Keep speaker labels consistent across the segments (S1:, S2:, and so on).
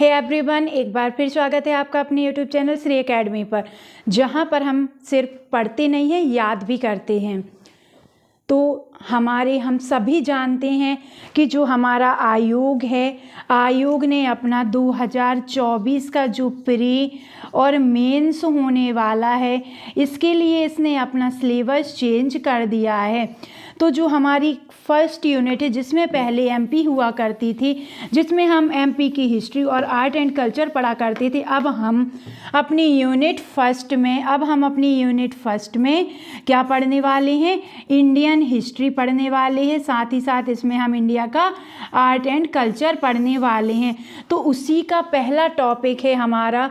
S1: Hey everyone, एक बार फिर स्वागत है आपका अपने यूट्यूब चैनल श्री एकेडमी पर, जहां पर हम सिर्फ पढ़ते नहीं हैं, याद भी करते हैं। तो हम सभी जानते हैं कि जो हमारा आयोग है, आयोग ने अपना 2024 का जो प्री और मेंस होने वाला है, इसके लिए इसने अपना सिलेबस चेंज कर दिया है। तो जो हमारी फर्स्ट यूनिट है, जिसमें पहले एमपी हुआ करती थी, जिसमें हम एमपी की हिस्ट्री और आर्ट एंड कल्चर पढ़ा करते थे, अब हम अपनी यूनिट फर्स्ट में क्या पढ़ने वाले हैं? इंडियन हिस्ट्री पढ़ने वाले हैं। साथ ही साथ इसमें हम इंडिया का आर्ट एंड कल्चर पढ़ने वाले हैं। तो उसी का पहला टॉपिक है हमारा,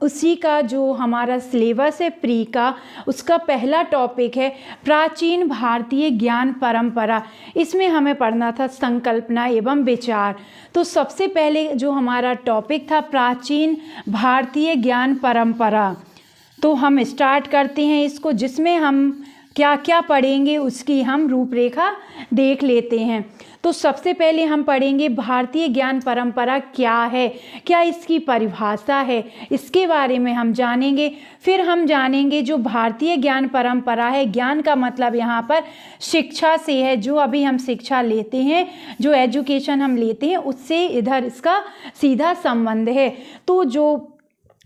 S1: उसी का जो हमारा सिलेबस है प्री का, उसका पहला टॉपिक है प्राचीन भारतीय ज्ञान परंपरा। इसमें हमें पढ़ना था संकल्पना एवं विचार। तो सबसे पहले जो हमारा टॉपिक था प्राचीन भारतीय ज्ञान परंपरा, तो हम स्टार्ट करते हैं इसको, जिसमें हम क्या क्या पढ़ेंगे उसकी हम रूपरेखा देख लेते हैं। तो सबसे पहले हम पढ़ेंगे भारतीय ज्ञान परंपरा क्या है, क्या इसकी परिभाषा है, इसके बारे में हम जानेंगे। फिर हम जानेंगे जो भारतीय ज्ञान परंपरा है, ज्ञान का मतलब यहाँ पर शिक्षा से है, जो अभी हम शिक्षा लेते हैं, जो एजुकेशन हम लेते हैं, उससे इधर इसका सीधा संबंध है। तो जो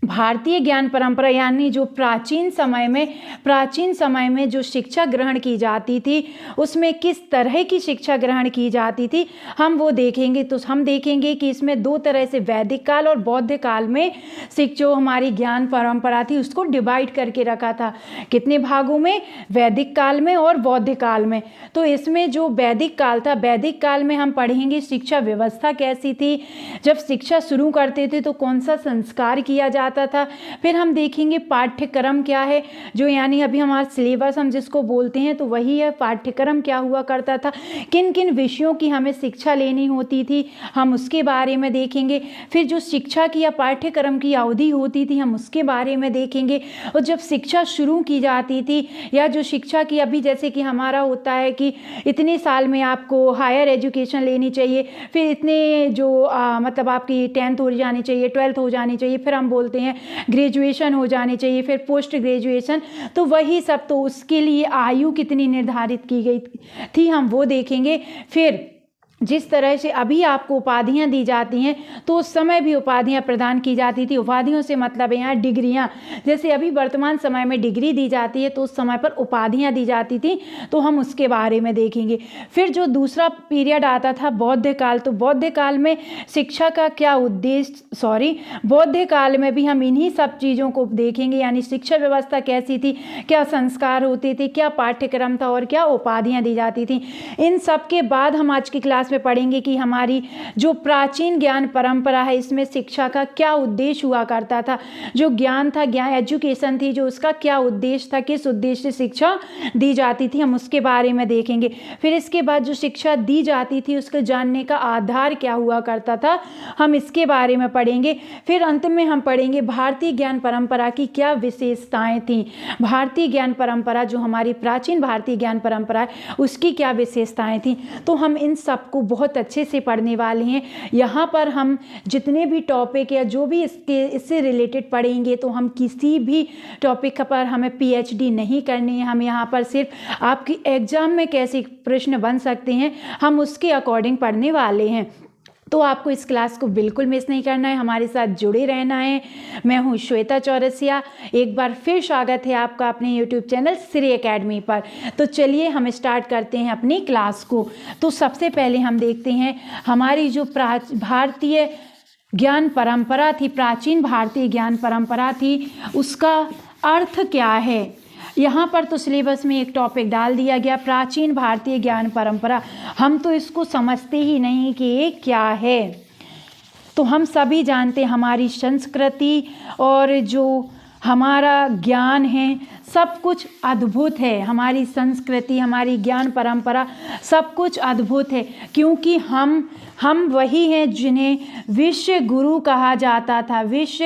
S1: भारतीय ज्ञान परंपरा यानी जो प्राचीन समय में जो शिक्षा ग्रहण की जाती थी, उसमें किस तरह की शिक्षा ग्रहण की जाती थी, हम वो देखेंगे। तो हम देखेंगे कि इसमें दो तरह से वैदिक काल और बौद्ध काल में जो हमारी ज्ञान परंपरा थी, उसको डिवाइड करके रखा था। कितने भागों में? वैदिक काल में और बौद्ध काल में। तो इसमें जो वैदिक काल था, वैदिक काल में हम पढ़ेंगे शिक्षा व्यवस्था कैसी थी, जब शिक्षा शुरू करते थे तो कौन सा संस्कार किया जाता था। फिर हम देखेंगे पाठ्यक्रम क्या है, जो यानी अभी हमारा सिलेबस हम जिसको बोलते हैं, तो वही है पाठ्यक्रम क्या हुआ करता था, किन किन विषयों की हमें शिक्षा लेनी होती थी, हम उसके बारे में देखेंगे। फिर जो शिक्षा की या पाठ्यक्रम की अवधि होती थी, हम उसके बारे में देखेंगे। और जब शिक्षा शुरू की जाती थी, या जो शिक्षा की अभी जैसे कि हमारा होता है कि इतने साल में आपको हायर एजुकेशन लेनी चाहिए, फिर इतने जो मतलब आपकी 10th हो जानी चाहिए, 12th हो जानी चाहिए, फिर हम बोलते हैं ग्रेजुएशन हो जानी चाहिए, फिर पोस्ट ग्रेजुएशन। तो वही सब, तो उसके लिए आयु कितनी निर्धारित की गई थी, हम वो देखेंगे। फिर जिस तरह से अभी आपको उपाधियां दी जाती हैं, तो उस समय भी उपाधियां प्रदान की जाती थी। उपाधियों से मतलब है यहाँ डिग्रियां, जैसे अभी वर्तमान समय में डिग्री दी जाती है, तो उस समय पर उपाधियां दी जाती थी, तो हम उसके बारे में देखेंगे। फिर जो दूसरा पीरियड आता था बौद्ध काल, तो बौद्ध काल में शिक्षा का क्या उद्देश्य, बौद्ध काल में भी हम इन्हीं सब चीज़ों को देखेंगे, यानी शिक्षा व्यवस्था कैसी थी, क्या संस्कार होते थे, क्या पाठ्यक्रम था और क्या उपाधियाँ दी जाती थी। इन सब के बाद हम आज की क्लास में पढ़ेंगे कि हमारी जो प्राचीन ज्ञान परंपरा है, इसमें शिक्षा का क्या उद्देश्य हुआ करता था, जो ज्ञान था, ज्ञान एजुकेशन थी, जो उसका क्या उद्देश्य था, किस उद्देश्य से शिक्षा दी जाती थी, हम उसके बारे में देखेंगे। फिर इसके बाद जो शिक्षा दी जाती थी, उसको जानने का आधार क्या हुआ करता था, हम इसके बारे में पढ़ेंगे। फिर अंत में हम पढ़ेंगे भारतीय ज्ञान परंपरा की क्या विशेषताएं थी, भारतीय ज्ञान परंपरा जो हमारी प्राचीन भारतीय ज्ञान परंपरा है, उसकी क्या विशेषताएं थी। तो हम इन सबको बहुत अच्छे से पढ़ने वाले हैं। यहाँ पर हम जितने भी टॉपिक या जो भी इससे रिलेटेड पढ़ेंगे, तो हम किसी भी टॉपिक पर हमें पीएचडी नहीं करनी है। हम यहाँ पर सिर्फ आपकी एग्जाम में कैसे प्रश्न बन सकते हैं, हम उसके अकॉर्डिंग पढ़ने वाले हैं। तो आपको इस क्लास को बिल्कुल मिस नहीं करना है, हमारे साथ जुड़े रहना है। मैं हूँ श्वेता चौरसिया, एक बार फिर स्वागत है आपका अपने यूट्यूब चैनल श्री एकेडमी पर। तो चलिए हम स्टार्ट करते हैं अपनी क्लास को। तो सबसे पहले हम देखते हैं हमारी जो भारतीय ज्ञान परंपरा थी, प्राचीन भारतीय ज्ञान परंपरा थी, उसका अर्थ क्या है। यहाँ पर तो सिलेबस में एक टॉपिक डाल दिया गया, प्राचीन भारतीय ज्ञान परंपरा। हम तो इसको समझते ही नहीं कि ये क्या है। तो हम सभी जानते हैं हमारी संस्कृति और जो हमारा ज्ञान है, सब कुछ अद्भुत है, हमारी संस्कृति, हमारी ज्ञान परंपरा सब कुछ अद्भुत है, क्योंकि हम वही हैं जिन्हें विश्व गुरु कहा जाता था, विश्व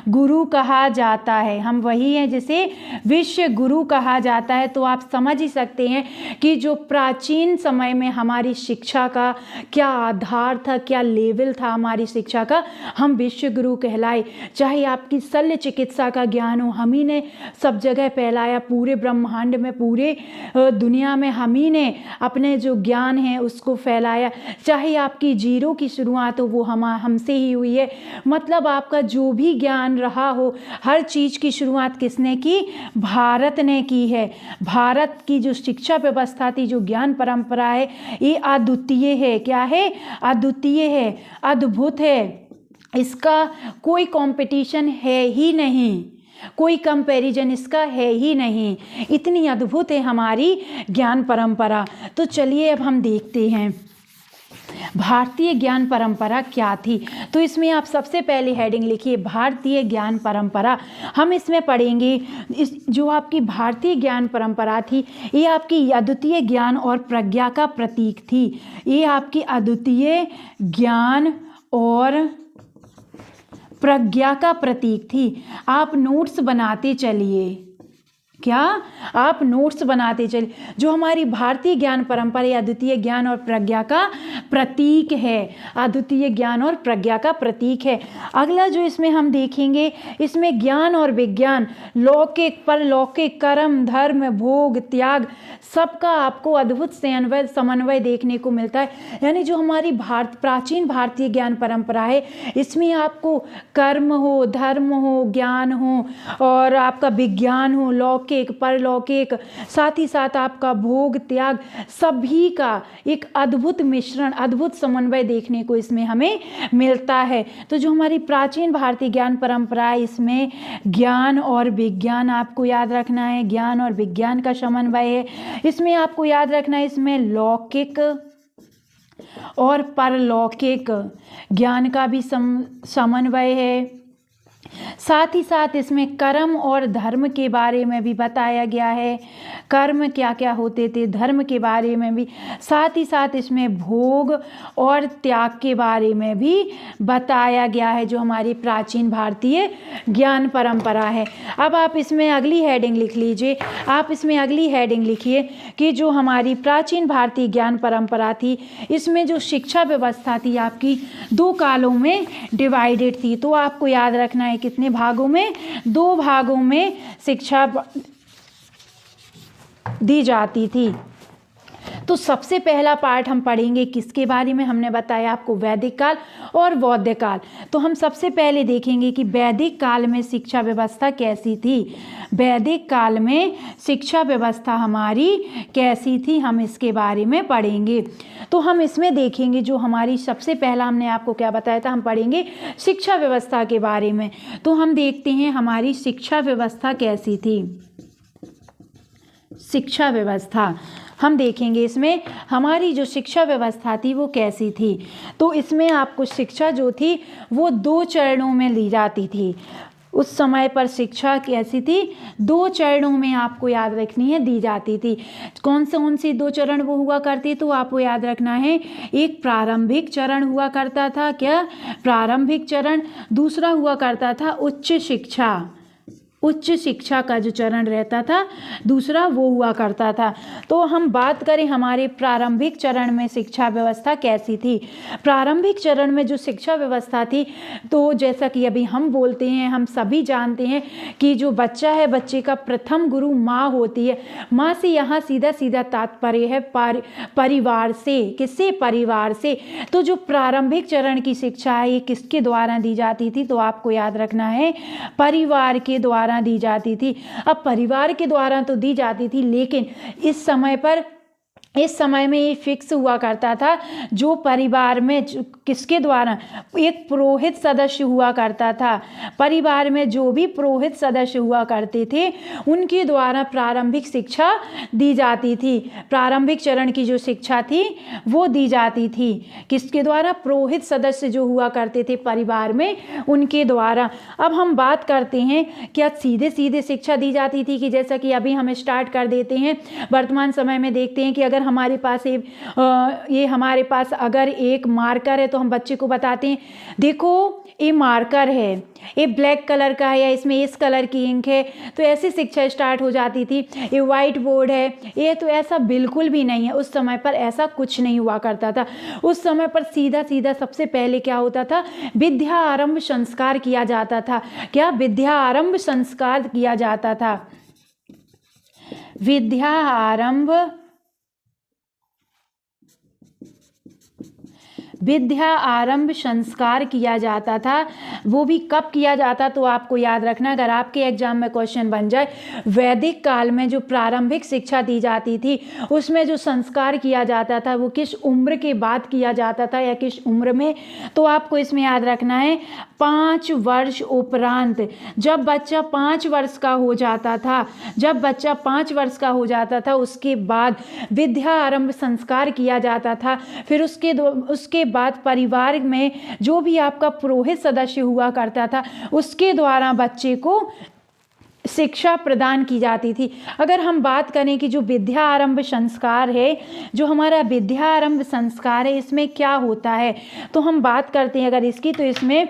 S1: गुरु कहा जाता है, हम वही हैं जिसे विश्व गुरु कहा जाता है। तो आप समझ ही सकते हैं कि जो प्राचीन समय में हमारी शिक्षा का क्या आधार था, क्या लेवल था हमारी शिक्षा का, हम विश्व गुरु कहलाए। चाहे आपकी शल्य चिकित्सा का ज्ञान हो, हम ही ने सब जगह फैलाया, पूरे ब्रह्मांड में, पूरे दुनिया में हम ही ने अपने जो ज्ञान है उसको फैलाया। चाहे आपकी जीरो की शुरुआत हो, वो हमसे ही हुई है। मतलब आपका जो भी ज्ञान रहा हो, हर चीज़ की शुरुआत किसने की? भारत ने की है। भारत की जो शिक्षा व्यवस्था थी, जो ज्ञान परंपरा है, ये अद्वितीय है। क्या है? अद्वितीय है, अद्भुत है। इसका कोई कंपटीशन है ही नहीं, कोई कंपैरिजन इसका है ही नहीं। इतनी अद्भुत है हमारी ज्ञान परंपरा। तो चलिए अब हम देखते हैं भारतीय ज्ञान परंपरा क्या थी। तो इसमें आप सबसे पहले हेडिंग लिखिए, भारतीय ज्ञान परंपरा। हम इसमें पढ़ेंगे इस जो आपकी भारतीय ज्ञान परंपरा थी, ये आपकी अद्वितीय ज्ञान और प्रज्ञा का प्रतीक थी। ये आपकी अद्वितीय ज्ञान और प्रज्ञा का प्रतीक थी। आप नोट्स बनाते चलिए। क्या? आप नोट्स बनाते चलिए। जो हमारी भारतीय ज्ञान परंपरा अद्वितीय ज्ञान और प्रज्ञा का प्रतीक है, अद्वितीय ज्ञान और प्रज्ञा का प्रतीक है। अगला जो इसमें हम देखेंगे, इसमें ज्ञान और विज्ञान, लौकिक परलौकिक, कर्म धर्म भोग त्याग, सबका आपको अद्भुत समन्वय देखने को मिलता है। यानी जो हमारी प्राचीन भारतीय ज्ञान परंपरा है, इसमें आपको कर्म हो, धर्म हो, ज्ञान हो और आपका विज्ञान हो, लौकिक परलौकिक, साथ ही साथ आपका भोग त्याग, सभी का एक अद्भुत मिश्रण, अद्भुत समन्वय देखने को इसमें हमें मिलता है। तो जो हमारी प्राचीन भारतीय ज्ञान परंपरा है, इसमें ज्ञान और विज्ञान आपको याद रखना है, ज्ञान और विज्ञान का समन्वय है। इसमें आपको याद रखना है, इसमें लौकिक और परलौकिक ज्ञान का भी समन्वय है। साथ ही साथ इसमें कर्म और धर्म के बारे में भी बताया गया है, कर्म क्या क्या होते थे, धर्म के बारे में भी। साथ ही साथ इसमें भोग और त्याग के बारे में भी बताया गया है, जो हमारी प्राचीन भारतीय ज्ञान परंपरा है। अब आप इसमें अगली हेडिंग लिख लीजिए। आप इसमें अगली हेडिंग लिखिए कि जो हमारी प्राचीन भारतीय ज्ञान परंपरा थी, इसमें जो शिक्षा व्यवस्था थी आपकी 2 कालों में डिवाइडेड थी। तो आपको याद रखना है कितने भागों में? 2 भागों में शिक्षा दी जाती थी। तो सबसे पहला पार्ट हम पढ़ेंगे किसके बारे में? हमने बताया आपको वैदिक काल और बौद्ध काल। तो हम सबसे पहले देखेंगे कि वैदिक काल में शिक्षा व्यवस्था कैसी थी। वैदिक काल में शिक्षा व्यवस्था हमारी कैसी थी, हम इसके बारे में पढ़ेंगे। तो हम इसमें देखेंगे जो हमारी सबसे पहला हमने आपको क्या बताया था, हम पढ़ेंगे शिक्षा व्यवस्था के बारे में। तो हम देखते हैं हमारी शिक्षा व्यवस्था कैसी थी। शिक्षा व्यवस्था हम देखेंगे, इसमें हमारी जो शिक्षा व्यवस्था थी वो कैसी थी। तो इसमें आपको शिक्षा जो थी वो 2 चरणों में ली जाती थी। उस समय पर शिक्षा कैसी थी? 2 चरणों में आपको याद रखनी है दी जाती थी। कौन सी 2 चरण वो हुआ करती? तो आपको याद रखना है, एक प्रारंभिक चरण हुआ करता था। क्या? प्रारंभिक चरण। दूसरा हुआ करता था उच्च शिक्षा। उच्च शिक्षा का जो चरण रहता था दूसरा, वो हुआ करता था। तो हम बात करें हमारे प्रारंभिक चरण में शिक्षा व्यवस्था कैसी थी। प्रारंभिक चरण में जो शिक्षा व्यवस्था थी, तो जैसा कि अभी हम बोलते हैं, हम सभी जानते हैं कि जो बच्चा है, बच्चे का प्रथम गुरु माँ होती है। माँ से यहाँ सीधा तात्पर्य है परिवार से। किससे? परिवार से। तो जो प्रारंभिक चरण की शिक्षा है ये किसके द्वारा दी जाती थी? तो आपको याद रखना है परिवार के द्वारा दी जाती थी। अब परिवार के द्वारा तो दी जाती थी, लेकिन इस समय पर इस समय में ये फिक्स हुआ करता था, जो परिवार में किसके द्वारा, एक पुरोहित सदस्य हुआ करता था। परिवार में जो भी पुरोहित सदस्य हुआ करते थे उनके द्वारा प्रारंभिक शिक्षा दी जाती थी। प्रारंभिक चरण की जो शिक्षा थी वो दी जाती थी किसके द्वारा, पुरोहित सदस्य जो हुआ करते थे परिवार में उनके द्वारा। अब हम बात करते हैं क्या सीधे सीधे शिक्षा दी जाती थी कि जैसा कि अभी हम स्टार्ट कर देते हैं। वर्तमान समय में देखते हैं कि अगर हमारे पास ये हमारे पास अगर एक मार्कर है तो हम बच्चे को बताते हैं देखो ये मार्कर है, ये ब्लैक कलर का है या इसमें इस कलर की इंक है, तो ऐसी शिक्षा स्टार्ट हो जाती थी। ये वाइट बोर्ड है, ये तो ऐसा बिल्कुल भी नहीं है। उस समय पर ऐसा कुछ नहीं हुआ करता था। उस समय पर सीधा सीधा सबसे पहले क्या होता था, विद्या आरंभ संस्कार किया जाता था। क्या, विद्या आरंभ संस्कार किया जाता था। विद्या आरंभ संस्कार किया जाता था। वो भी कब किया जाता तो आपको याद रखना, अगर आपके एग्जाम में क्वेश्चन बन जाए, वैदिक काल में जो प्रारंभिक शिक्षा दी जाती थी उसमें जो संस्कार किया जाता था वो किस उम्र के बाद किया जाता था या किस उम्र में, तो आपको इसमें याद रखना है 5 वर्ष उपरांत। जब बच्चा 5 वर्ष का हो जाता था, जब बच्चा 5 वर्ष का हो जाता था उसके बाद विद्या आरंभ संस्कार किया जाता था। फिर उसके बाद परिवार में जो भी आपका पुरोहित सदस्य हुआ करता था उसके द्वारा बच्चे को शिक्षा प्रदान की जाती थी। अगर हम बात करें कि जो विद्या आरंभ संस्कार है, जो हमारा विद्या आरंभ संस्कार है, इसमें क्या होता है, तो हम बात करते हैं अगर इसकी, तो इसमें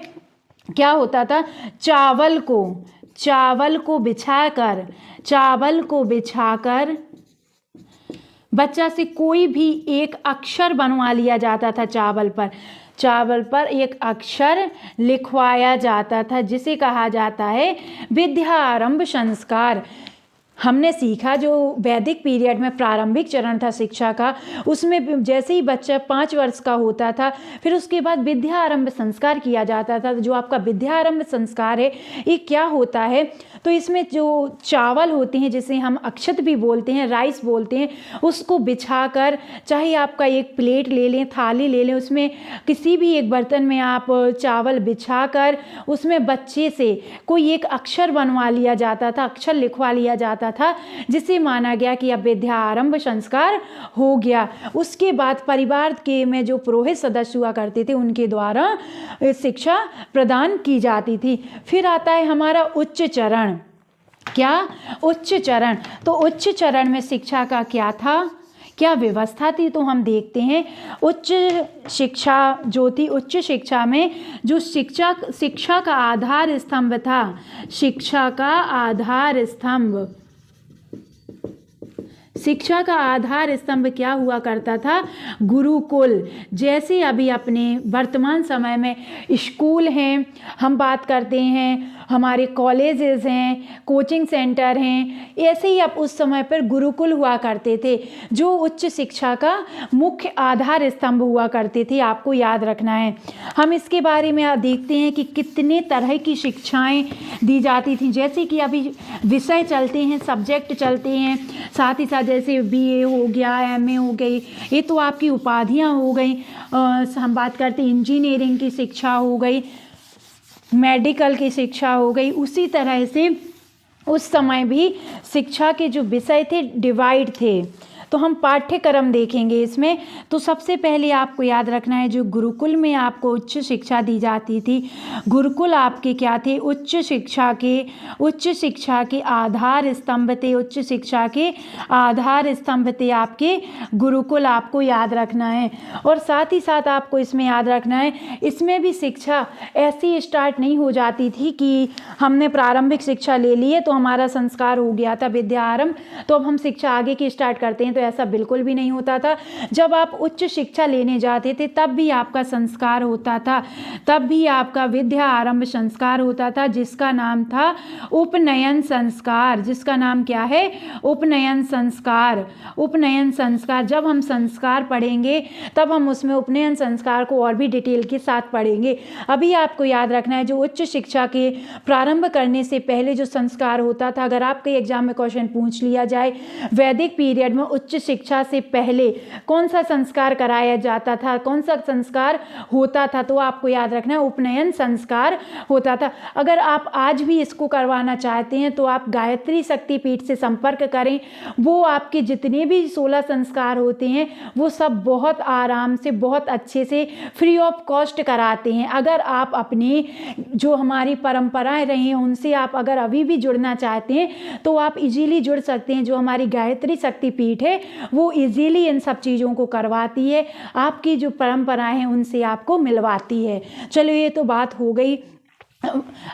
S1: क्या होता था, चावल को बिछाकर बच्चा से कोई भी एक अक्षर बनवा लिया जाता था। चावल पर एक अक्षर लिखवाया जाता था जिसे कहा जाता है विद्या आरंभ संस्कार। हमने सीखा जो वैदिक पीरियड में प्रारंभिक चरण था शिक्षा का, उसमें जैसे ही बच्चा 5 वर्ष का होता था फिर उसके बाद विद्या आरंभ संस्कार किया जाता था। जो आपका विद्या आरंभ संस्कार है ये क्या होता है, तो इसमें जो चावल होते हैं जिसे हम अक्षत भी बोलते हैं, राइस बोलते हैं, उसको बिछाकर, चाहे आपका एक प्लेट ले लें, थाली ले लें, उसमें किसी भी एक बर्तन में आप चावल बिछाकर उसमें बच्चे से कोई एक अक्षर बनवा लिया जाता था, अक्षर लिखवा लिया जाता था, जिसे माना गया कि अब विद्या आरंभ संस्कार हो गया। उसके बाद परिवार के में जो पुरोहित सदस्य हुआ करते थे उनके द्वारा शिक्षा प्रदान की जाती थी। फिर आता है हमारा उच्च चरण। क्या, उच्च चरण। तो उच्च चरण में शिक्षा का क्या था, क्या व्यवस्था थी, तो हम देखते हैं उच्च शिक्षा जो थी, उच्च शिक्षा में जो शिक्षा का आधार स्तंभ था, शिक्षा का आधार स्तंभ क्या हुआ करता था, गुरुकुल। जैसे अभी अपने वर्तमान समय में स्कूल हैं, हम बात करते हैं हमारे कॉलेजेस हैं, कोचिंग सेंटर हैं, ऐसे ही अब उस समय पर गुरुकुल हुआ करते थे जो उच्च शिक्षा का मुख्य आधार स्तंभ हुआ करते थे। आपको याद रखना है। हम इसके बारे में देखते हैं कि कितने तरह की शिक्षाएं दी जाती थी। जैसे कि अभी विषय चलते हैं, सब्जेक्ट चलते हैं, साथ ही साथ जैसे BA हो गया, MA हो गई, ये तो आपकी उपाधियां हो गई। हम बात करते हैं इंजीनियरिंग की शिक्षा हो गई, मेडिकल की शिक्षा हो गई। उसी तरह से उस समय भी शिक्षा के जो विषय थे डिवाइड थे। तो हम पाठ्यक्रम देखेंगे इसमें। तो सबसे पहले आपको याद रखना है जो गुरुकुल में आपको उच्च शिक्षा दी जाती थी, गुरुकुल आपके क्या थे, उच्च शिक्षा के आधार स्तंभ थे। उच्च शिक्षा के आधार स्तंभ थे आपके गुरुकुल, आपको याद रखना है। और साथ ही साथ आपको इसमें याद रखना है, इसमें भी शिक्षा ऐसी स्टार्ट नहीं हो जाती थी कि हमने प्रारंभिक शिक्षा ले ली है तो हमारा संस्कार हो गया था विद्या आरंभ, तो अब हम शिक्षा आगे की स्टार्ट करते हैं, तो ऐसा बिल्कुल भी नहीं होता था। जब आप उच्च शिक्षा लेने जाते थे तब भी आपका संस्कार होता था, तब भी आपका विद्या आरंभ संस्कार होता था, जिसका नाम था उपनयन संस्कार। जिसका नाम क्या है, उपनयन संस्कार। उपनयन संस्कार, जब हम संस्कार पढ़ेंगे तब हम उसमें उपनयन संस्कार को और भी डिटेल के साथ पढ़ेंगे। अभी आपको याद रखना है जो उच्च शिक्षा के प्रारंभ करने से पहले जो संस्कार होता था, अगर आपके एग्जाम में क्वेश्चन पूछ लिया जाए वैदिक पीरियड में उच्च उच्च शिक्षा से पहले कौन सा संस्कार कराया जाता था, कौन सा संस्कार होता था, तो आपको याद रखना है उपनयन संस्कार होता था। अगर आप आज भी इसको करवाना चाहते हैं तो आप गायत्री शक्तिपीठ से संपर्क करें, वो आपके जितने भी 16 संस्कार होते हैं वो सब बहुत आराम से, बहुत अच्छे से, फ्री ऑफ कॉस्ट कराते हैं। अगर आप अपनी जो हमारी परंपराएं रही हैं उनसे आप अगर अभी भी जुड़ना चाहते हैं तो आप इजीली जुड़ सकते हैं। जो हमारी गायत्री शक्तिपीठ है वो इजीली इन सब चीज़ों को करवाती है, आपकी जो परंपराएं हैं उनसे आपको मिलवाती है। चलो ये तो बात हो गई।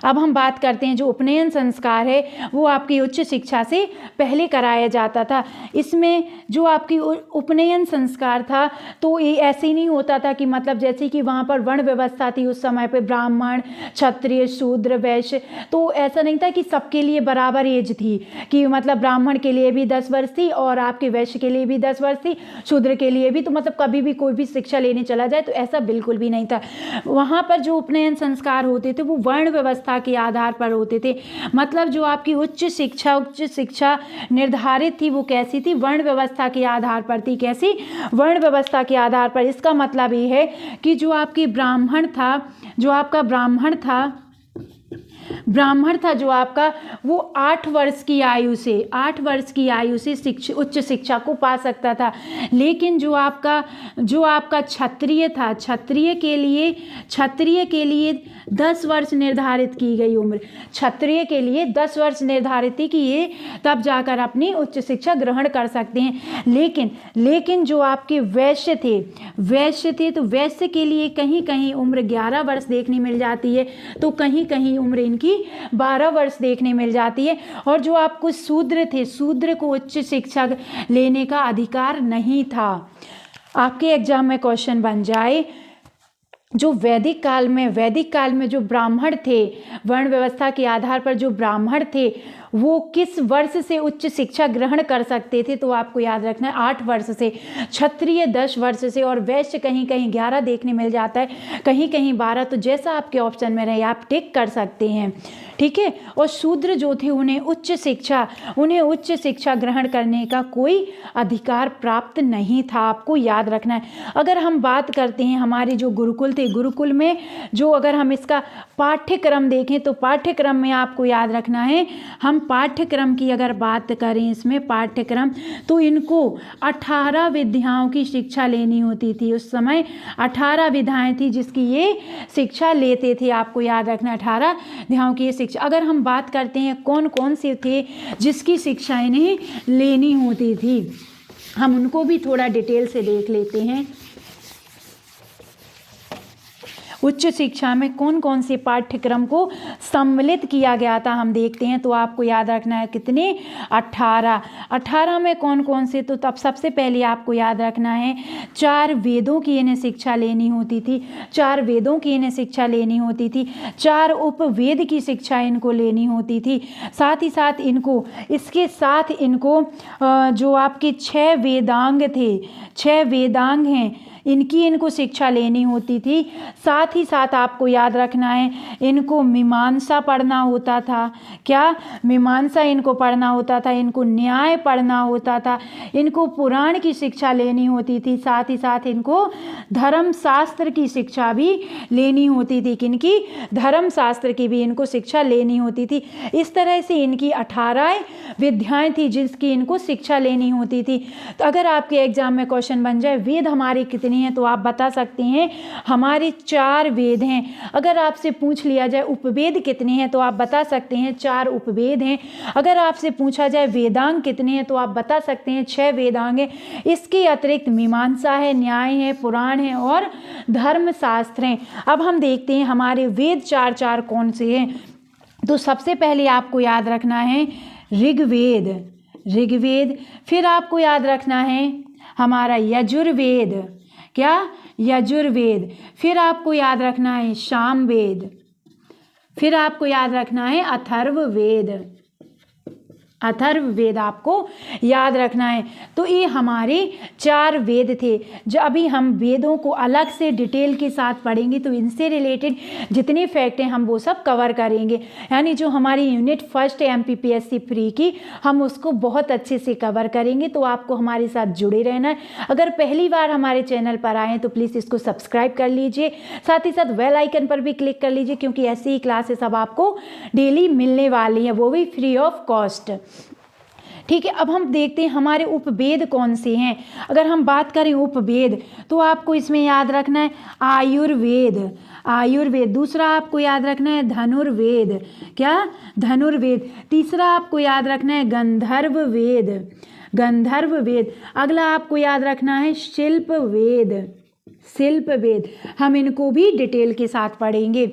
S1: अब हम बात करते हैं जो उपनयन संस्कार है वो आपकी उच्च शिक्षा से पहले कराया जाता था। इसमें जो आपकी उपनयन संस्कार था तो ये ऐसे ही नहीं होता था कि मतलब जैसे कि वहाँ पर वर्ण व्यवस्था थी उस समय पे, ब्राह्मण, क्षत्रिय, शूद्र, वैश्य, तो ऐसा नहीं था कि सबके लिए बराबर एज थी कि मतलब ब्राह्मण के लिए भी 10 वर्ष थी और आपके वैश्य के लिए भी 10 वर्ष थी, शूद्र के लिए भी, तो मतलब कभी भी कोई भी शिक्षा लेने चला जाए तो ऐसा बिल्कुल भी नहीं था। वहाँ पर जो उपनयन संस्कार होते थे वो वर्ण व्यवस्था के आधार पर होते थे। मतलब जो आपकी उच्च शिक्षा निर्धारित थी वो कैसी थी, वर्ण व्यवस्था के आधार पर थी। कैसी? वर्ण व्यवस्था के आधार पर। इसका मतलब ये है कि जो आपकी ब्राह्मण था, जो आपका ब्राह्मण था जो आपका, वो 8 वर्ष की आयु से उच्च शिक्षा को पा सकता था। लेकिन जो आपका क्षत्रिय था, क्षत्रिय के लिए 10 वर्ष निर्धारित की गई उम्र, क्षत्रिय के लिए 10 वर्ष निर्धारित थी कि ये तब जाकर अपनी उच्च शिक्षा ग्रहण कर सकते हैं। लेकिन जो आपके वैश्य थे तो वैश्य के लिए कहीं कहीं उम्र 11 वर्ष देखने मिल जाती है, तो कहीं कहीं उम्र इनकी 12 वर्ष देखने मिल जाती है। और जो आपको शूद्र थे, शूद्र को उच्च शिक्षा लेने का अधिकार नहीं था। आपके एग्जाम में क्वेश्चन बन जाए, जो वैदिक काल में जो ब्राह्मण थे, वर्ण व्यवस्था के आधार पर जो ब्राह्मण थे वो किस वर्ष से उच्च शिक्षा ग्रहण कर सकते थे, तो आपको याद रखना है 8 वर्ष से, क्षत्रिय 10 वर्ष से और वैश्य कहीं कहीं 11 देखने मिल जाता है, कहीं कहीं 12, तो जैसा आपके ऑप्शन में रहे आप टिक कर सकते हैं। ठीक है। और शूद्र जो थे उन्हें उच्च शिक्षा ग्रहण करने का कोई अधिकार प्राप्त नहीं था, आपको याद रखना है। अगर हम बात करते हैं हमारे जो गुरुकुल थे, गुरुकुल में जो अगर हम इसका पाठ्यक्रम देखें तो पाठ्यक्रम में आपको याद रखना है, हम पाठ्यक्रम की अगर बात करें इसमें पाठ्यक्रम, तो इनको 18 विद्याओं की शिक्षा लेनी होती थी। उस समय 18 विधाएं थी जिसकी ये शिक्षा लेते थे, आपको याद रखना 18 विधाओं की ये शिक्षा। अगर हम बात करते हैं कौन कौन से थे जिसकी शिक्षा इन्हें लेनी होती थी, हम उनको भी थोड़ा डिटेल से देख लेते हैं। उच्च शिक्षा में कौन कौन से पाठ्यक्रम को सम्मिलित किया गया था हम देखते हैं, तो आपको याद रखना है कितने, 18 में कौन कौन से, तो तब सबसे पहले आपको याद रखना है 4 वेदों की इन्हें शिक्षा लेनी होती थी, 4 वेदों की इन्हें शिक्षा लेनी होती थी, 4 उपवेद की शिक्षा इनको लेनी होती थी। साथ ही साथ इसके साथ इनको जो आपके 6 वेदांग थे, 6 वेदांग हैं, इनको शिक्षा लेनी होती थी। साथ ही साथ आपको याद रखना है इनको मीमांसा पढ़ना होता था। क्या? मीमांसा इनको पढ़ना होता था, इनको न्याय पढ़ना होता था, इनको पुराण की शिक्षा लेनी होती थी। साथ ही साथ इनको धर्मशास्त्र की शिक्षा भी लेनी होती थी। किनकी? धर्मशास्त्र की भी इनको शिक्षा लेनी होती थी। इस तरह से इनकी 18 विद्याएं थी जिसकी इनको शिक्षा लेनी होती थी। तो अगर आपके एग्जाम में क्वेश्चन बन जाए वेद हमारे कितने हैं, तो आप बता सकते हैं हमारे 4 वेद हैं। अगर आपसे पूछ लिया जाए उपवेद कितने हैं, तो आप बता सकते हैं 4 उपवेद हैं। अगर आपसे पूछा जाए वेदांग कितने हैं, तो आप बता सकते हैं 6 वेदांग हैं। इसके अतिरिक्त मीमांसा है, न्याय है, पुराण है और धर्मशास्त्र हैं। अब हम देखते हैं हमारे वेद 4 कौन से हैं। तो सबसे पहले आपको याद रखना है ऋग्वेद, फिर आपको याद रखना है हमारा यजुर्वेद। क्या? यजुर्वेद। फिर आपको याद रखना है सामवेद, फिर आपको याद रखना है अथर्ववेद। अथर्ववेद आपको याद रखना है। तो ये हमारे 4 वेद थे। जो अभी हम वेदों को अलग से डिटेल के साथ पढ़ेंगे तो इनसे रिलेटेड जितने फैक्ट हैं हम वो सब कवर करेंगे। यानी जो हमारी यूनिट फर्स्ट है MPPSC प्री की, हम उसको बहुत अच्छे से कवर करेंगे। तो आपको हमारे साथ जुड़े रहना है। अगर पहली बार हमारे चैनल पर आए तो प्लीज़ इसको सब्सक्राइब कर लीजिए, साथ ही साथ बेल आइकन पर भी क्लिक कर लीजिए, क्योंकि ऐसी ही क्लासेस अब आपको डेली मिलने वाली हैं, वो भी फ्री ऑफ कॉस्ट। ठीक है, अब हम देखते हैं हमारे उपवेद कौन से हैं। अगर हम बात करें उपवेद तो आपको इसमें याद रखना है आयुर्वेद, आयुर्वेद। दूसरा आपको याद रखना है धनुर्वेद, क्या धनुर्वेद। तीसरा आपको याद रखना है गंधर्व वेद, गंधर्व वेद। अगला आपको याद रखना है शिल्प वेद, शिल्प वेद। हम इनको भी डिटेल के साथ पढ़ेंगे।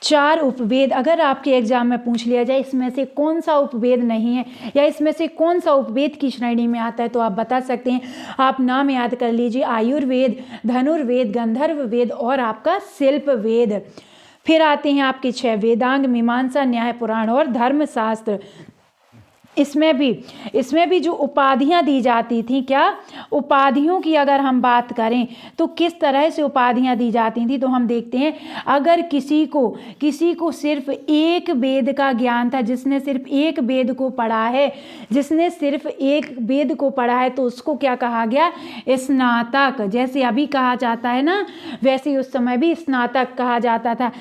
S1: 4 उपवेद अगर आपके एग्जाम में पूछ लिया जाए इसमें से कौन सा उपवेद नहीं है या इसमें से कौन सा उपवेद की श्रेणी में आता है तो आप बता सकते हैं। आप नाम याद कर लीजिए, आयुर्वेद, धनुर्वेद, गंधर्व वेद और आपका शिल्प वेद। फिर आते हैं आपके 6 वेदांग, मीमांसा, न्याय, पुराण और धर्मशास्त्र। इसमें भी जो उपाधियां दी जाती थी, क्या उपाधियों की अगर हम बात करें तो किस तरह से उपाधियां दी जाती थी तो हम देखते हैं। अगर किसी को सिर्फ एक वेद का ज्ञान था, जिसने सिर्फ एक वेद को पढ़ा है, जिसने सिर्फ एक वेद को पढ़ा है तो उसको क्या कहा गया, स्नातक। जैसे अभी कहा जाता है ना, वैसे उस समय भी स्नातक कहा जाता था।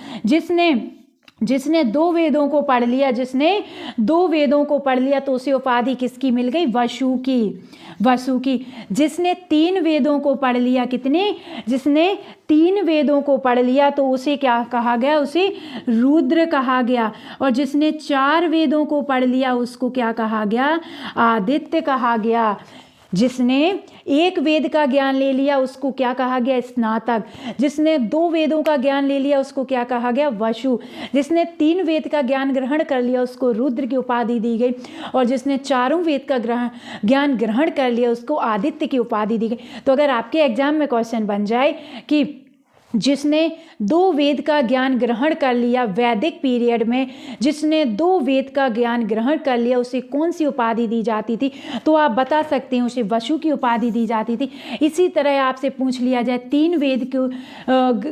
S1: जिसने 2 वेदों को पढ़ लिया, जिसने 2 वेदों को पढ़ लिया तो उसे उपाधि किसकी मिल गई, वसु की, वसु की। जिसने 3 वेदों को पढ़ लिया, कितने, जिसने 3 वेदों को पढ़ लिया तो उसे क्या कहा गया, उसे रुद्र कहा गया। और जिसने 4 वेदों को पढ़ लिया उसको क्या कहा गया, आदित्य कहा गया। जिसने 1 वेद का ज्ञान ले लिया उसको क्या कहा गया, स्नातक। जिसने 2 वेदों का ज्ञान ले लिया उसको क्या कहा गया, वसु। जिसने 3 वेद का ज्ञान ग्रहण कर लिया उसको रुद्र की उपाधि दी गई। और जिसने 4 वेद का ज्ञान ग्रहण कर लिया उसको आदित्य की उपाधि दी गई। तो अगर आपके एग्जाम में क्वेश्चन बन जाए कि जिसने 2 वेद का ज्ञान ग्रहण कर लिया वैदिक पीरियड में, जिसने 2 वेद का ज्ञान ग्रहण कर लिया उसे कौन सी उपाधि दी जाती थी तो आप बता सकते हैं उसे वसु की उपाधि दी जाती थी। इसी तरह आपसे पूछ लिया जाए 3 वेद को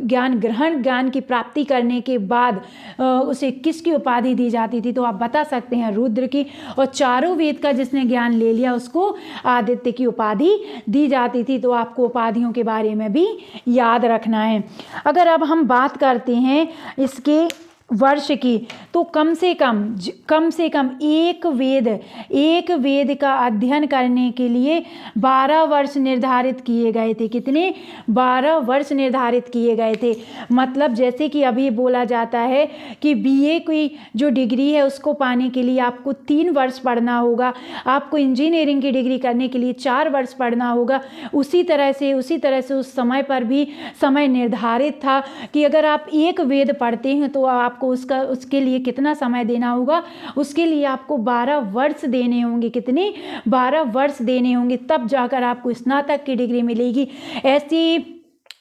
S1: ज्ञान की प्राप्ति करने के बाद उसे किसकी उपाधि दी जाती थी तो आप बता सकते हैं रुद्र की। और 4 वेद का जिसने ज्ञान ले लिया उसको आदित्य की उपाधि दी जाती थी। तो आपको उपाधियों के बारे में भी याद रखना है। अगर अब हम बात करते हैं इसके वर्ष की तो कम से कम एक वेद का अध्ययन करने के लिए 12 वर्ष निर्धारित किए गए थे। कितने, 12 वर्ष निर्धारित किए गए थे। मतलब जैसे कि अभी बोला जाता है कि BA की जो डिग्री है उसको पाने के लिए आपको 3 वर्ष पढ़ना होगा, आपको इंजीनियरिंग की डिग्री करने के लिए 4 वर्ष पढ़ना होगा। उसी तरह से उस समय पर भी समय निर्धारित था कि अगर आप एक वेद पढ़ते हैं तो आपको उसके लिए कितना समय देना होगा, उसके लिए आपको 12 वर्ष देने होंगे। कितने, 12 वर्ष देने होंगे, तब जाकर आपको स्नातक की डिग्री मिलेगी। ऐसी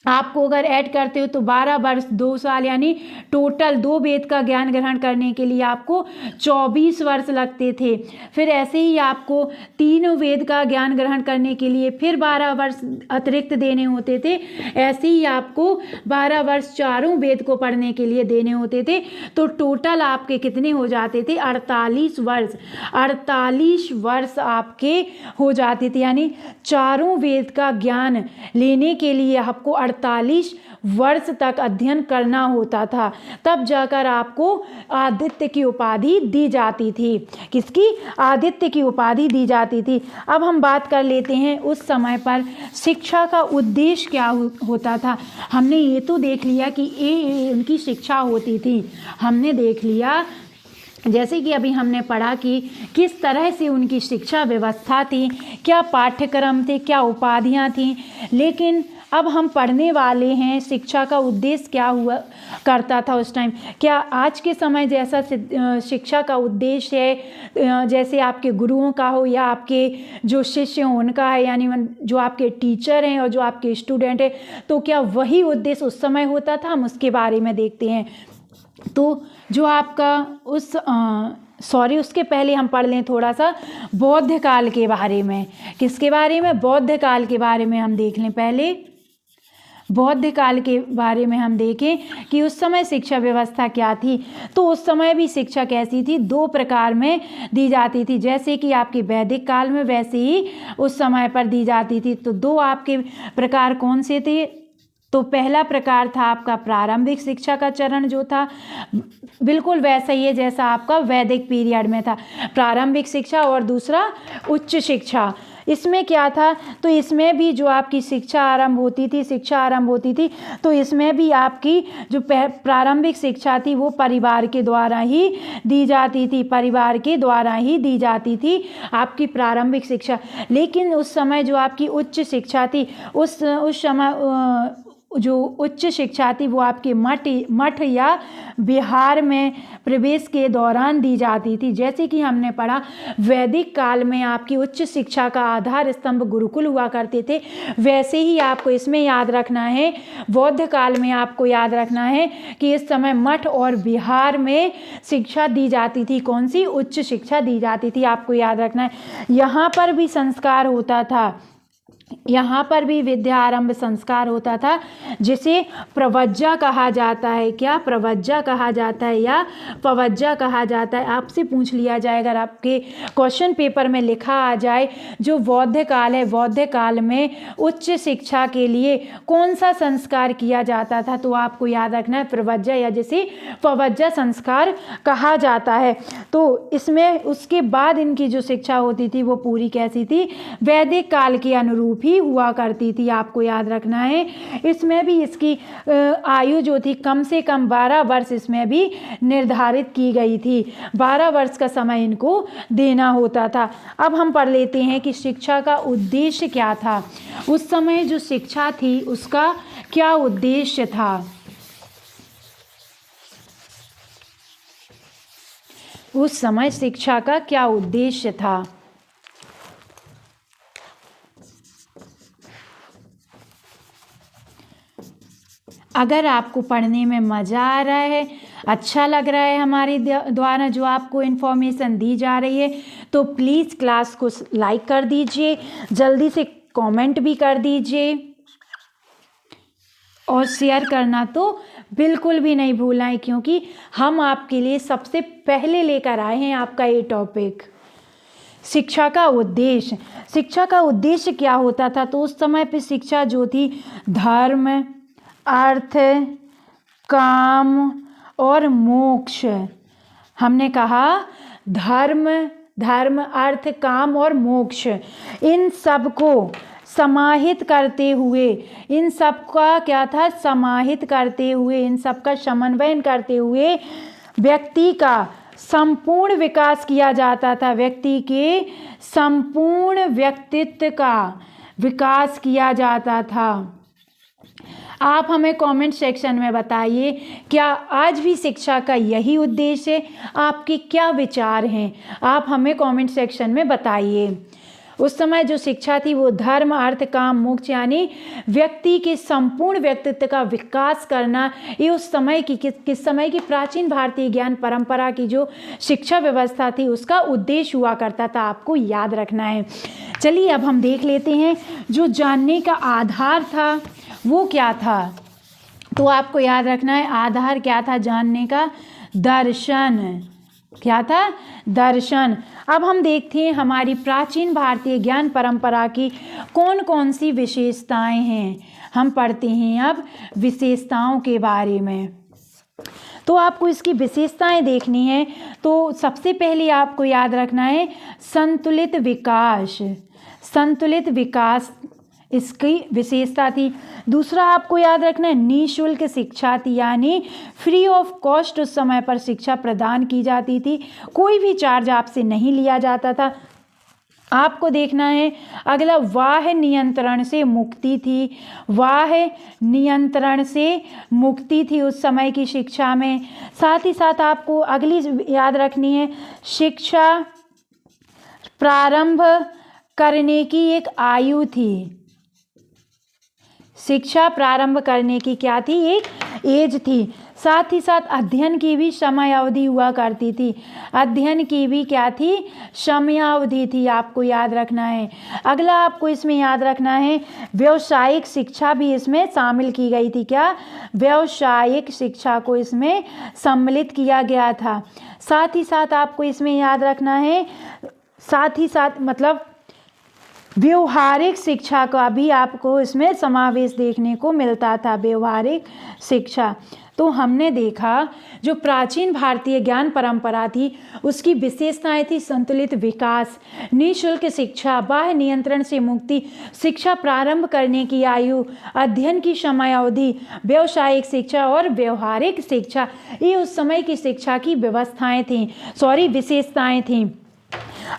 S1: आपको अगर ऐड करते हो तो 12 वर्ष 2 साल, यानी टोटल 2 वेद का ज्ञान ग्रहण करने के लिए आपको 24 वर्ष लगते थे। फिर ऐसे ही आपको 3 वेद का ज्ञान ग्रहण करने के लिए फिर 12 वर्ष अतिरिक्त देने होते थे। ऐसे ही आपको 12 वर्ष 4 वेद को पढ़ने के लिए देने होते थे। तो टोटल आपके कितने हो जाते थे, 48 वर्ष। 48 वर्ष आपके हो जाते थे, यानी 4 वेद का ज्ञान लेने के लिए आपको 48 वर्ष तक अध्ययन करना होता था, तब जाकर आपको आदित्य की उपाधि दी जाती थी। किसकी, आदित्य की उपाधि दी जाती थी। अब हम बात कर लेते हैं उस समय पर शिक्षा का उद्देश्य क्या होता था। हमने ये तो देख लिया कि ये उनकी शिक्षा होती थी, हमने देख लिया जैसे कि अभी हमने पढ़ा कि किस तरह से उनकी शिक्षा व्यवस्था थी, क्या पाठ्यक्रम थे, क्या उपाधियां थीं। लेकिन अब हम पढ़ने वाले हैं शिक्षा का उद्देश्य क्या हुआ करता था उस टाइम। क्या आज के समय जैसा शिक्षा का उद्देश्य है जैसे आपके गुरुओं का हो या आपके जो शिष्य हैं उनका है, यानी जो आपके टीचर हैं और जो आपके स्टूडेंट हैं, तो क्या वही उद्देश्य उस समय होता था, हम उसके बारे में देखते हैं। तो जो आपका उस सॉरी, उसके पहले हम पढ़ लें थोड़ा सा बौद्ध काल के बारे में। किसके बारे में? बौद्ध काल के बारे में हम देख लें। पहले बौद्ध काल के बारे में हम देखें कि उस समय शिक्षा व्यवस्था क्या थी। तो उस समय भी शिक्षा कैसी थी? 2 प्रकार में दी जाती थी। जैसे कि आपके वैदिक काल में, वैसे ही उस समय पर दी जाती थी। तो 2 आपके प्रकार कौन से थे? तो पहला प्रकार था आपका प्रारंभिक शिक्षा का चरण, जो था बिल्कुल वैसा ही है जैसा आपका वैदिक पीरियड में था, प्रारंभिक शिक्षा। और दूसरा उच्च शिक्षा। इसमें क्या था? तो इसमें भी जो आपकी शिक्षा आरंभ होती थी, तो इसमें भी आपकी जो प्रारंभिक शिक्षा थी वो परिवार के द्वारा ही दी जाती थी, परिवार के द्वारा ही दी जाती थी आपकी प्रारंभिक शिक्षा। लेकिन उस समय जो आपकी उच्च शिक्षा थी, उस समय जो उच्च शिक्षा थी वो आपके मठ या बिहार में प्रवेश के दौरान दी जाती थी। जैसे कि हमने पढ़ा, वैदिक काल में आपकी उच्च शिक्षा का आधार स्तंभ गुरुकुल हुआ करते थे, वैसे ही आपको इसमें याद रखना है, बौद्ध काल में आपको याद रखना है कि इस समय मठ और बिहार में शिक्षा दी जाती थी। कौन सी? उच्च शिक्षा दी जाती थी, आपको याद रखना है। यहाँ पर भी संस्कार होता था, यहाँ पर भी विद्या आरंभ संस्कार होता था, जिसे प्रवज्जा कहा जाता है। क्या? प्रवज्जा कहा जाता है या पवज्जा कहा जाता है। आपसे पूछ लिया जाए, अगर आपके क्वेश्चन पेपर में लिखा आ जाए जो बौद्ध काल है, बौद्ध काल में उच्च शिक्षा के लिए कौन सा संस्कार किया जाता था, तो आपको याद रखना है प्रवज्जा या जिसे पवज्जा संस्कार कहा जाता है। तो इसमें उसके बाद इनकी जो शिक्षा होती थी वो पूरी कैसी थी? वैदिक काल के अनुरूप ही हुआ करती थी, आपको याद रखना है। इसमें भी इसकी आयु जो थी कम से कम 12 वर्ष इसमें भी निर्धारित की गई थी। 12 वर्ष का समय इनको देना होता था। अब हम पढ़ लेते हैं कि शिक्षा का उद्देश्य क्या था। उस समय जो शिक्षा थी उसका क्या उद्देश्य था? उस समय शिक्षा का क्या उद्देश्य था? अगर आपको पढ़ने में मज़ा आ रहा है, अच्छा लग रहा है हमारे द्वारा जो आपको इन्फॉर्मेशन दी जा रही है, तो प्लीज़ क्लास को लाइक कर दीजिए, जल्दी से कमेंट भी कर दीजिए और शेयर करना तो बिल्कुल भी नहीं भूलना है, क्योंकि हम आपके लिए सबसे पहले लेकर आए हैं आपका ये टॉपिक। शिक्षा का उद्देश्य। शिक्षा का उद्देश्य क्या होता था? तो उस समय पे शिक्षा जो थी धर्म, अर्थ, काम और मोक्ष। हमने कहा धर्म, अर्थ, काम और मोक्ष, इन सब को समाहित करते हुए, इन सब का क्या था? समाहित करते हुए, इन सब का समन्वय करते हुए व्यक्ति का संपूर्ण विकास किया जाता था। व्यक्ति के संपूर्ण व्यक्तित्व का विकास किया जाता था। आप हमें कमेंट सेक्शन में बताइए, क्या आज भी शिक्षा का यही उद्देश्य है? आपके क्या विचार हैं? आप हमें कमेंट सेक्शन में बताइए। उस समय जो शिक्षा थी वो धर्म, अर्थ, काम, मोक्ष यानी व्यक्ति के संपूर्ण व्यक्तित्व का विकास करना, ये उस समय की किस समय की प्राचीन भारतीय ज्ञान परंपरा की जो शिक्षा व्यवस्था थी उसका उद्देश्य हुआ करता था, आपको याद रखना है। चलिए अब हम देख लेते हैं जो जानने का आधार था वो क्या था। तो आपको याद रखना है आधार क्या था जानने का? दर्शन। क्या था? दर्शन। अब हम देखते हैं हमारी प्राचीन भारतीय ज्ञान परंपरा की कौन कौन सी विशेषताएं हैं। हम पढ़ते हैं अब विशेषताओं के बारे में। तो आपको इसकी विशेषताएं देखनी है, तो सबसे पहले आपको याद रखना है संतुलित विकास। संतुलित विकास इसकी विशेषता थी। दूसरा आपको याद रखना है निःशुल्क शिक्षा थी, यानी फ्री ऑफ कॉस्ट उस समय पर शिक्षा प्रदान की जाती थी, कोई भी चार्ज आपसे नहीं लिया जाता था। आपको देखना है अगला बाह्य नियंत्रण से मुक्ति थी। बाह्य नियंत्रण से मुक्ति थी उस समय की शिक्षा में। साथ ही साथ आपको अगली याद रखनी है शिक्षा प्रारंभ करने की एक आयु थी। शिक्षा प्रारंभ करने की क्या थी? एक एज थी। साथ ही साथ अध्ययन की भी समयावधि हुआ करती थी। अध्ययन की भी क्या थी? समयावधि थी, आपको याद रखना है। अगला आपको इसमें याद रखना है, व्यावसायिक शिक्षा भी इसमें शामिल की गई थी। क्या? व्यावसायिक शिक्षा को इसमें सम्मिलित किया गया था। साथ ही साथ आपको इसमें याद रखना है, साथ ही साथ मतलब व्यवहारिक शिक्षा का भी आपको इसमें समावेश देखने को मिलता था। व्यवहारिक शिक्षा तो हमने देखा जो प्राचीन भारतीय ज्ञान परंपरा थी उसकी विशेषताएं थी संतुलित विकास, निःशुल्क शिक्षा, बाह्य नियंत्रण से मुक्ति, शिक्षा प्रारंभ करने की आयु, अध्ययन की समयावधि, व्यावसायिक शिक्षा और व्यवहारिक शिक्षा। ये उस समय की शिक्षा की व्यवस्थाएं थीं, विशेषताएं थीं।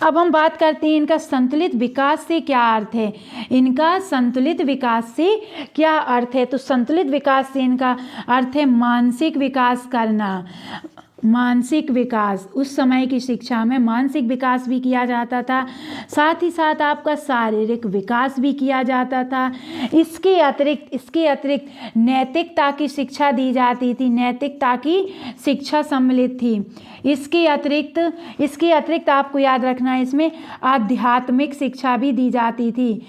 S1: अब हम बात करते हैं इनका संतुलित विकास से क्या अर्थ है। इनका संतुलित विकास से क्या अर्थ है? तो संतुलित विकास से इनका अर्थ है मानसिक विकास करना। मानसिक विकास, उस समय की शिक्षा में मानसिक विकास भी किया जाता था, साथ ही साथ आपका शारीरिक विकास भी किया जाता था। इसके अतिरिक्त नैतिकता की शिक्षा दी जाती थी, नैतिकता की शिक्षा सम्मिलित थी। इसके अतिरिक्त आपको याद रखना है इसमें आध्यात्मिक शिक्षा भी दी जाती थी।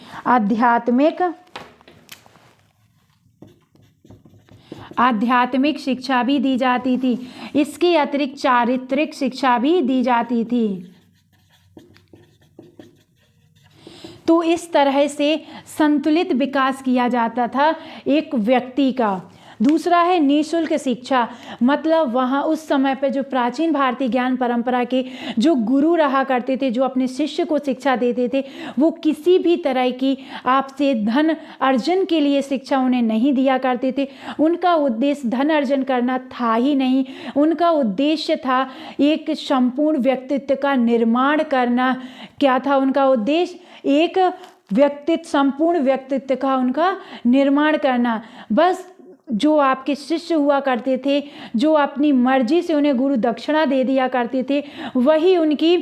S1: आध्यात्मिक शिक्षा भी दी जाती थी। इसके अतिरिक्त चारित्रिक शिक्षा भी दी जाती थी। तो इस तरह से संतुलित विकास किया जाता था एक व्यक्ति का। दूसरा है निःशुल्क शिक्षा, मतलब वहाँ उस समय पे जो प्राचीन भारतीय ज्ञान परंपरा के जो गुरु रहा करते थे, जो अपने शिष्य को शिक्षा देते थे, वो किसी भी तरह की आपसे धन अर्जन के लिए शिक्षा उन्हें नहीं दिया करते थे। उनका उद्देश्य धन अर्जन करना था ही नहीं, उनका उद्देश्य था एक संपूर्ण व्यक्तित्व का निर्माण करना। क्या था उनका उद्देश्य? एक संपूर्ण व्यक्तित्व का उनका निर्माण करना। बस जो आपके शिष्य हुआ करते थे, जो अपनी मर्जी से उन्हें गुरु दक्षिणा दे दिया करते थे, वही उनकी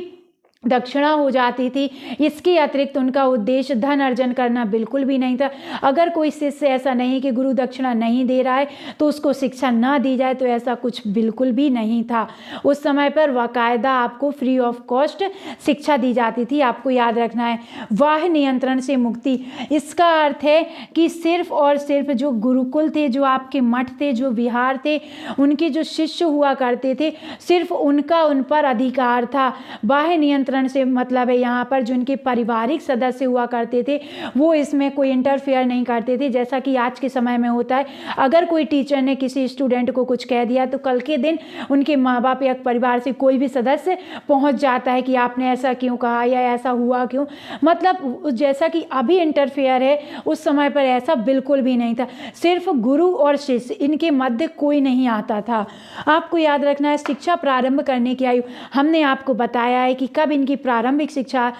S1: दक्षिणा हो जाती थी। इसके अतिरिक्त उनका उद्देश्य धन अर्जन करना बिल्कुल भी नहीं था। अगर कोई शिष्य ऐसा नहीं कि गुरु दक्षिणा नहीं दे रहा है तो उसको शिक्षा ना दी जाए, तो ऐसा कुछ बिल्कुल भी नहीं था। उस समय पर बाकायदा आपको फ्री ऑफ कॉस्ट शिक्षा दी जाती थी। आपको याद रखना है बाह्य नियंत्रण से मुक्ति। इसका अर्थ है कि सिर्फ और सिर्फ जो गुरुकुल थे, जो आपके मठ थे, जो विहार थे, उनके जो शिष्य हुआ करते थे, सिर्फ उनका उन पर अधिकार था। बाह्य नियंत्रण से मतलब है यहाँ पर जो उनके पारिवारिक सदस्य हुआ करते थे वो इसमें कोई इंटरफेयर नहीं करते थे, जैसा कि आज के समय में होता है। अगर कोई टीचर ने किसी स्टूडेंट को कुछ कह दिया तो कल के दिन उनके माँ बाप या परिवार से कोई भी सदस्य पहुँच जाता है कि आपने ऐसा क्यों कहा या ऐसा हुआ क्यों। मतलब जैसा कि अभी इंटरफेयर है, उस समय पर ऐसा बिल्कुल भी नहीं था। सिर्फ गुरु और शिष्य, इनके मध्य कोई नहीं आता था। आपको याद रखना है शिक्षा प्रारंभ करने की आयु, हमने आपको बताया है कि कब इनकी प्रारंभिक शिक्षा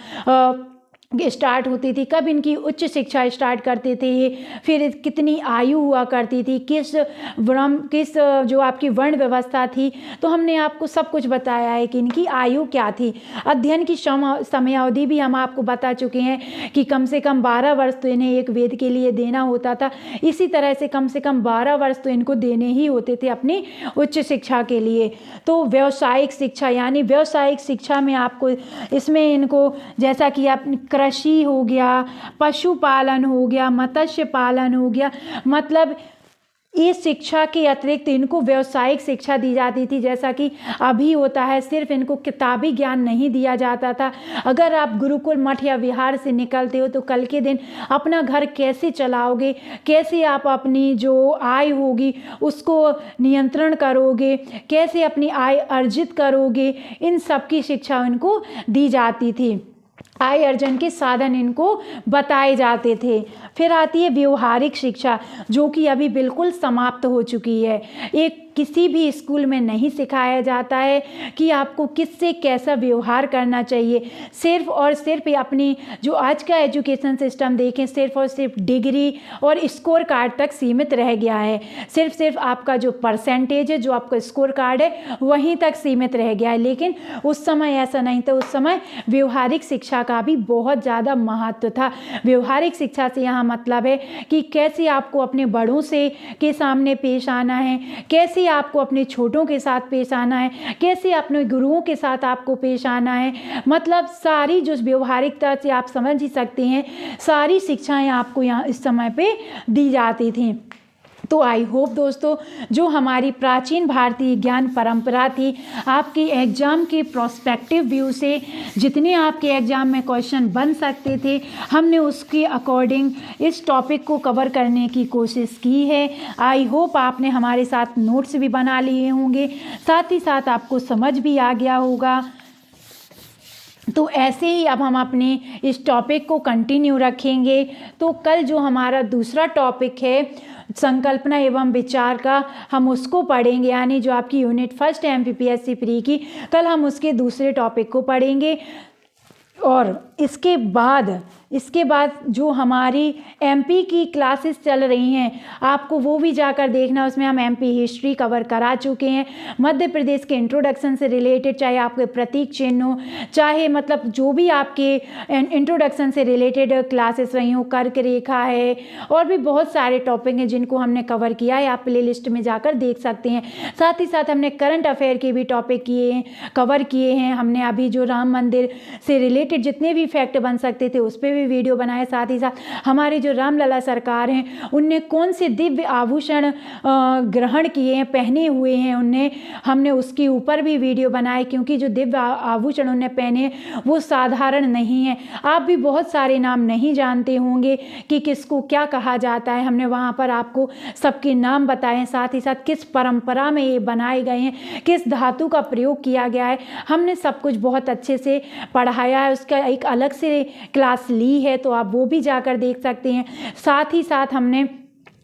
S1: स्टार्ट होती थी, कब इनकी उच्च शिक्षा स्टार्ट करते थे ये, फिर कितनी आयु हुआ करती थी, किस जो आपकी वर्ण व्यवस्था थी, तो हमने आपको सब कुछ बताया है कि इनकी आयु क्या थी। अध्ययन की समयावधि भी हम आपको बता चुके हैं कि कम से कम 12 वर्ष तो इन्हें एक वेद के लिए देना होता था। इसी तरह से कम 12 वर्ष तो इनको देने ही होते थे अपनी उच्च शिक्षा के लिए। तो व्यावसायिक शिक्षा, यानी व्यावसायिक शिक्षा में आपको इसमें इनको जैसा कि आप कृषि हो गया, पशुपालन हो गया, मत्स्य पालन हो गया, मतलब इस शिक्षा के अतिरिक्त इनको व्यावसायिक शिक्षा दी जाती थी। जैसा कि अभी होता है, सिर्फ इनको किताबी ज्ञान नहीं दिया जाता था। अगर आप गुरुकुल मठ या विहार से निकलते हो तो कल के दिन अपना घर कैसे चलाओगे, कैसे आप अपनी जो आय होगी उसको नियंत्रण करोगे, कैसे अपनी आय अर्जित करोगे, इन सब की शिक्षा इनको दी जाती थी। आय अर्जन के साधन इनको बताए जाते थे। फिर आती है व्यवहारिक शिक्षा, जो कि अभी बिल्कुल समाप्त हो चुकी है। एक किसी भी स्कूल में नहीं सिखाया जाता है कि आपको किससे कैसा व्यवहार करना चाहिए। सिर्फ और सिर्फ अपनी जो आज का एजुकेशन सिस्टम देखें, सिर्फ और सिर्फ डिग्री और स्कोर कार्ड तक सीमित रह गया है। सिर्फ आपका जो परसेंटेज है, जो आपका स्कोर कार्ड है, वहीं तक सीमित रह गया है। लेकिन उस समय ऐसा नहीं था। उस समय व्यवहारिक शिक्षा का भी बहुत ज़्यादा महत्व था। व्यवहारिक शिक्षा से यहाँ मतलब है कि कैसे आपको अपने बड़ों से के सामने पेश आना है, कैसे आपको अपने छोटों के साथ पेश आना है, कैसे अपने गुरुओं के साथ आपको पेश आना है, मतलब सारी जो व्यवहारिकता से आप समझ ही सकते हैं, सारी शिक्षाएं आपको यहाँ इस समय पे दी जाती थी। तो आई होप दोस्तों, जो हमारी प्राचीन भारतीय ज्ञान परंपरा थी, आपके एग्ज़ाम के प्रोस्पेक्टिव व्यू से जितने आपके एग्ज़ाम में क्वेश्चन बन सकते थे, हमने उसके अकॉर्डिंग इस टॉपिक को कवर करने की कोशिश की है। आई होप आपने हमारे साथ नोट्स भी बना लिए होंगे, साथ ही साथ आपको समझ भी आ गया होगा। तो ऐसे ही अब हम अपने इस टॉपिक को कंटिन्यू रखेंगे। तो कल जो हमारा दूसरा टॉपिक है संकल्पना एवं विचार का, हम उसको पढ़ेंगे, यानी जो आपकी यूनिट फर्स्ट है MPPSC प्री की, कल हम उसके दूसरे टॉपिक को पढ़ेंगे। और इसके बाद जो हमारी MP की क्लासेस चल रही हैं, आपको वो भी जाकर देखना। उसमें हम MP हिस्ट्री कवर करा चुके हैं, मध्य प्रदेश के इंट्रोडक्शन से रिलेटेड, चाहे आपके प्रतीक चिन्ह हो, चाहे मतलब जो भी आपके इंट्रोडक्शन से रिलेटेड क्लासेस रही हो, कर्क रेखा है, और भी बहुत सारे टॉपिक हैं जिनको हमने कवर किया है, आप प्ले लिस्ट में जाकर देख सकते हैं। साथ ही साथ हमने करंट अफेयर के भी टॉपिक कवर किए हैं। हमने अभी जो राम मंदिर से रिलेटेड जितने भी फैक्ट बन सकते थे उस पर भी वीडियो बनाए। साथ ही साथ हमारे जो रामलला सरकार हैं, उनने कौन से दिव्य आभूषण ग्रहण किए हैं, पहने हुए हैं हमने उसके ऊपर भी वीडियो बनाए, क्योंकि जो दिव्य आभूषण उन्हें पहने वो साधारण नहीं है। आप भी बहुत सारे नाम नहीं जानते होंगे कि किसको क्या कहा जाता है, हमने वहाँ पर आपको सबके नाम बताए, साथ ही साथ किस परंपरा में ये बनाए गए हैं, किस धातु का प्रयोग किया गया है, हमने सब कुछ बहुत अच्छे से पढ़ाया है। उसका एक अलग से क्लास ली है, तो आप वो भी जाकर देख सकते हैं। साथ ही साथ हमने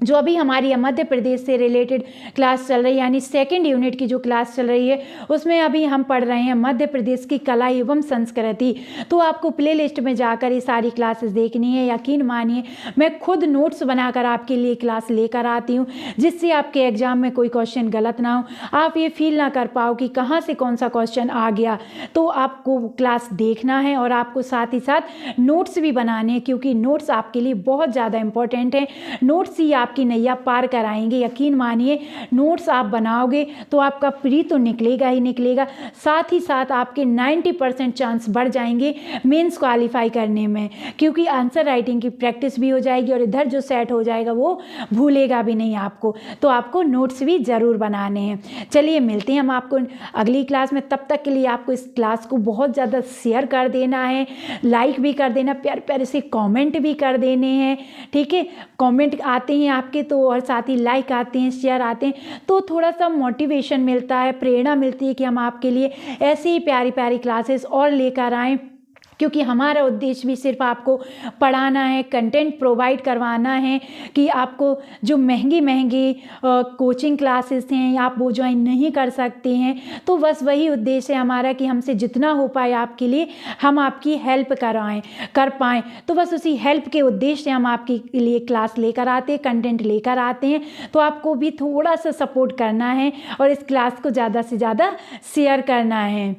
S1: जो अभी हमारी मध्य प्रदेश से रिलेटेड क्लास चल रही है, यानी सेकंड यूनिट की जो क्लास चल रही है, उसमें अभी हम पढ़ रहे हैं मध्य प्रदेश की कला एवं संस्कृति। तो आपको प्ले लिस्ट में जाकर ये सारी क्लासेस देखनी है। यकीन मानिए, मैं खुद नोट्स बनाकर आपके लिए क्लास लेकर आती हूँ, जिससे आपके एग्जाम में कोई क्वेश्चन गलत ना हो, आप ये फील ना कर पाओ कि कहाँ से कौन सा क्वेश्चन आ गया। तो आपको क्लास देखना है और आपको साथ ही साथ नोट्स भी बनाने हैं, क्योंकि नोट्स आपके लिए बहुत ज़्यादा इंपॉर्टेंट है। नोट्स ही आपकी नैया पार कराएंगे। यकीन मानिए, नोट्स आप बनाओगे तो आपका प्री तो निकलेगा ही निकलेगा, साथ ही साथ आपके 90% चांस बढ़ जाएंगे मेंस क्वालिफाई करने में, क्योंकि आंसर राइटिंग की प्रैक्टिस भी हो जाएगी और इधर जो सेट हो जाएगा वो भूलेगा भी नहीं आपको। तो आपको नोट्स भी ज़रूर बनाने हैं। चलिए मिलते हैं हम आपको अगली क्लास में। तब तक के लिए आपको इस क्लास को बहुत ज़्यादा शेयर कर देना है, लाइक भी कर देना, प्यारे प्यारे से कमेंट भी कर देने हैं। ठीक है, कमेंट आते हैं आपके तो, और साथ ही लाइक आते हैं, शेयर आते हैं, तो थोड़ा सा मोटिवेशन मिलता है, प्रेरणा मिलती है कि हम आपके लिए ऐसे ही प्यारी प्यारी क्लासेस और लेकर आएँ, क्योंकि हमारा उद्देश्य भी सिर्फ आपको पढ़ाना है, कंटेंट प्रोवाइड करवाना है, कि आपको जो महंगी कोचिंग क्लासेस हैं आप वो ज्वाइन नहीं कर सकते हैं। तो बस वही उद्देश्य है हमारा कि हमसे जितना हो पाए आपके लिए हम आपकी हेल्प कर पाएँ। तो बस उसी हेल्प के उद्देश्य से हम आपके लिए क्लास लेकर आते हैं, कंटेंट लेकर आते हैं। तो आपको भी थोड़ा सा सपोर्ट करना है और इस क्लास को ज़्यादा से ज़्यादा शेयर करना है।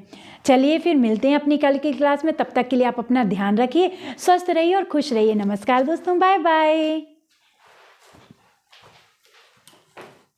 S1: चलिए फिर मिलते हैं अपनी कल की क्लास में। तब तक के लिए आप अपना ध्यान रखिए, स्वस्थ रहिए और खुश रहिए। नमस्कार दोस्तों, बाय बाय।